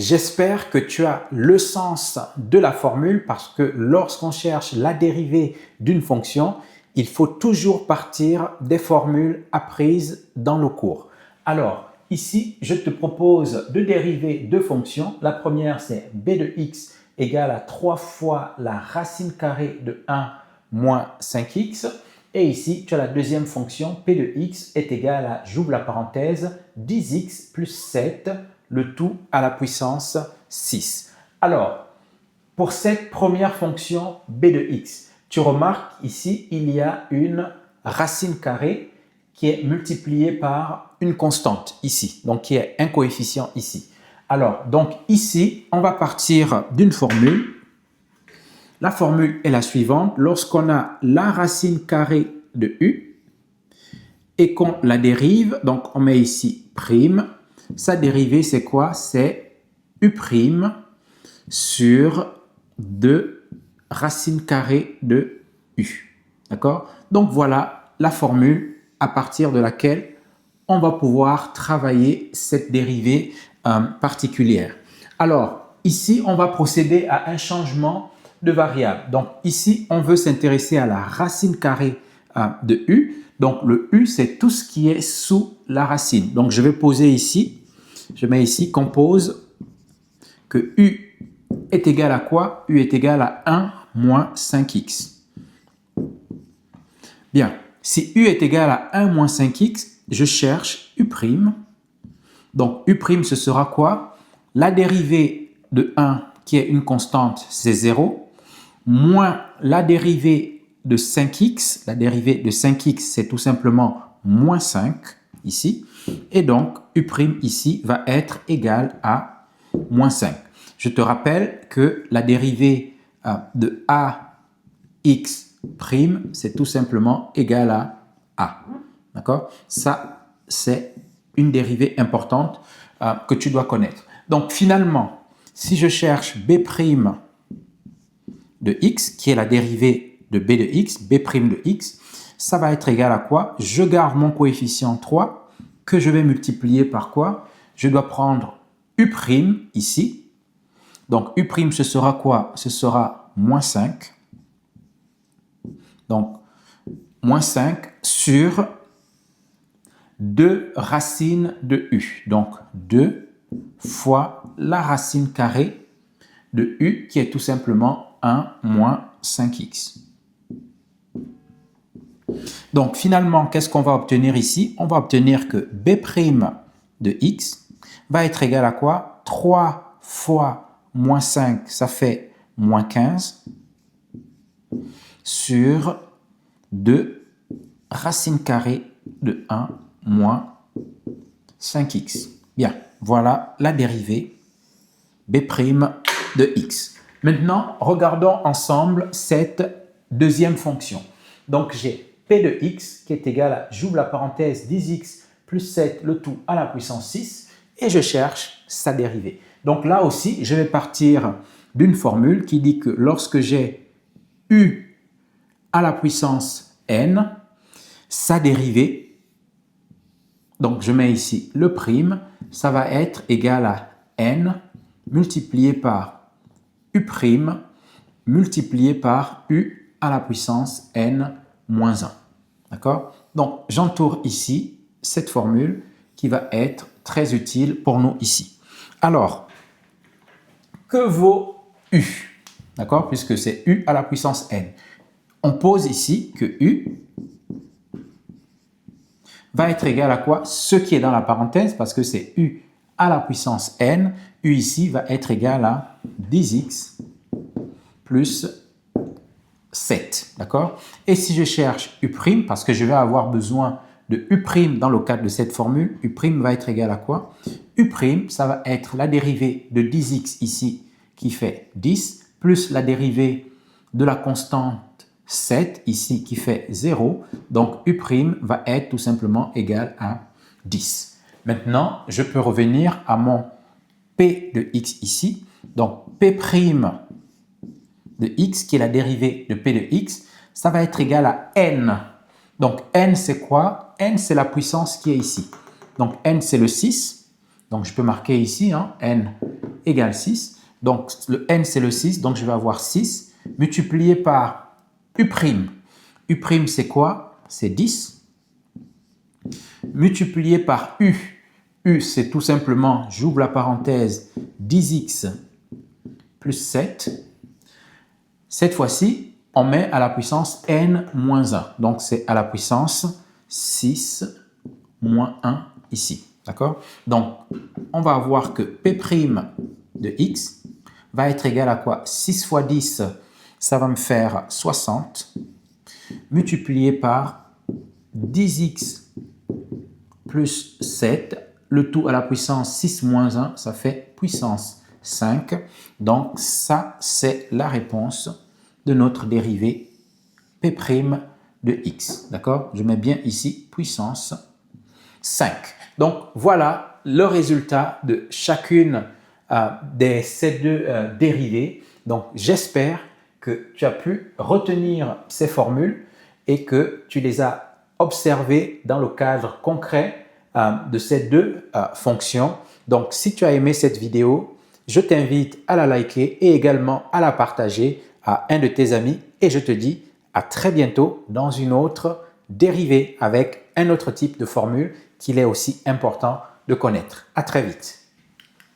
J'espère que tu as le sens de la formule parce que lorsqu'on cherche la dérivée d'une fonction, il faut toujours partir des formules apprises dans le cours. Alors, ici, je te propose de dériver deux fonctions. La première, c'est b de x égale à 3 fois la racine carrée de 1 moins 5x. Et ici, tu as la deuxième fonction, p de x est égal à, j'ouvre la parenthèse, 10x plus 7, le tout à la puissance 6. Alors, pour cette première fonction b de x, tu remarques ici, il y a une racine carrée qui est multipliée par une constante ici, donc qui est un coefficient ici. Alors, donc ici, on va partir d'une formule. La formule est la suivante. Lorsqu'on a la racine carrée de u et qu'on la dérive, donc on met ici prime, sa dérivée c'est quoi? C'est u prime sur 2 racine carrée de u. D'accord? Donc voilà la formule à partir de laquelle on va pouvoir travailler cette dérivée particulière. Alors, ici, on va procéder à un changement de variable. Donc, ici, on veut s'intéresser à la racine carrée de u. Donc, le u, c'est tout ce qui est sous la racine. Donc, je vais poser ici, je mets ici, compose que u est égal à quoi? U est égal à 1 moins 5x. Bien, si u est égal à 1 moins 5x, je cherche u'. Donc, u', ce sera quoi? La dérivée de 1, qui est une constante, c'est 0, moins la dérivée de 5x. La dérivée de 5x, c'est tout simplement moins 5, ici. Et donc, u' ici va être égal à moins 5. Je te rappelle que la dérivée de ax', c'est tout simplement égal à a. D'accord? Ça, c'est une dérivée importante que tu dois connaître. Donc, finalement, si je cherche b' de x, qui est la dérivée de b de x, b' de x, ça va être égal à quoi? Je garde mon coefficient 3 que je vais multiplier par quoi? Je dois prendre u' ici. Donc, u', ce sera quoi? Ce sera moins 5. Donc, moins 5 sur 2 racines de u. Donc, 2 fois la racine carrée de u, qui est tout simplement 1 moins 5x. Donc, finalement, qu'est-ce qu'on va obtenir ici? On va obtenir que b' de x va être égal à quoi? 3 fois moins 5, ça fait moins 15, sur 2 racine carrée de 1 moins 5x. Bien, voilà la dérivée b' de x. Maintenant, regardons ensemble cette deuxième fonction. Donc, j'ai p de x qui est égal à, j'ouvre la parenthèse, 10x plus 7, le tout à la puissance 6, et je cherche sa dérivée. Donc là aussi, je vais partir d'une formule qui dit que lorsque j'ai u à la puissance n, sa dérivée, donc je mets ici le prime, ça va être égal à n multiplié par u' multiplié par u à la puissance n moins 1. D'accord? Donc, j'entoure ici cette formule qui va être très utile pour nous ici. Alors, que vaut u? D'accord? Puisque c'est u à la puissance n. On pose ici que u va être égal à quoi? Ce qui est dans la parenthèse, parce que c'est u à la puissance n. U ici va être égal à 10x plus 7. D'accord? Et si je cherche u', parce que je vais avoir besoin de u' dans le cadre de cette formule, u' va être égal à quoi? U', ça va être la dérivée de 10x ici, qui fait 10, plus la dérivée de la constante 7 ici, qui fait 0. Donc, u' va être tout simplement égal à 10. Maintenant, je peux revenir à mon p de x ici. Donc, p' de x, qui est la dérivée de p de x, ça va être égal à n. Donc, n, c'est quoi? N, c'est la puissance qui est ici. Donc, n, c'est le 6. Donc, je peux marquer ici, hein, n égale 6. Donc, le n, c'est le 6. Donc, je vais avoir 6 multiplié par u'. U', c'est quoi? C'est 10. Multiplié par u. U, c'est tout simplement, j'ouvre la parenthèse, 10x plus 7. Cette fois-ci, on met à la puissance n moins 1. Donc, c'est à la puissance 6 moins 1 ici. D'accord? Donc, on va voir que P' de x va être égal à quoi? 6 fois 10, ça va me faire 60, multiplié par 10x plus 7, le tout à la puissance 6 moins 1, ça fait puissance 5. Donc, ça, c'est la réponse de notre dérivée P' de x. D'accord? Je mets bien ici puissance 5. Donc, voilà le résultat de chacune de ces deux dérivées. Donc, j'espère que tu as pu retenir ces formules et que tu les as observées dans le cadre concret de ces deux fonctions. Donc, si tu as aimé cette vidéo, je t'invite à la liker et également à la partager à un de tes amis. Et je te dis à très bientôt dans une autre dérivée avec un autre type de formule qu'il est aussi important de connaître. À très vite.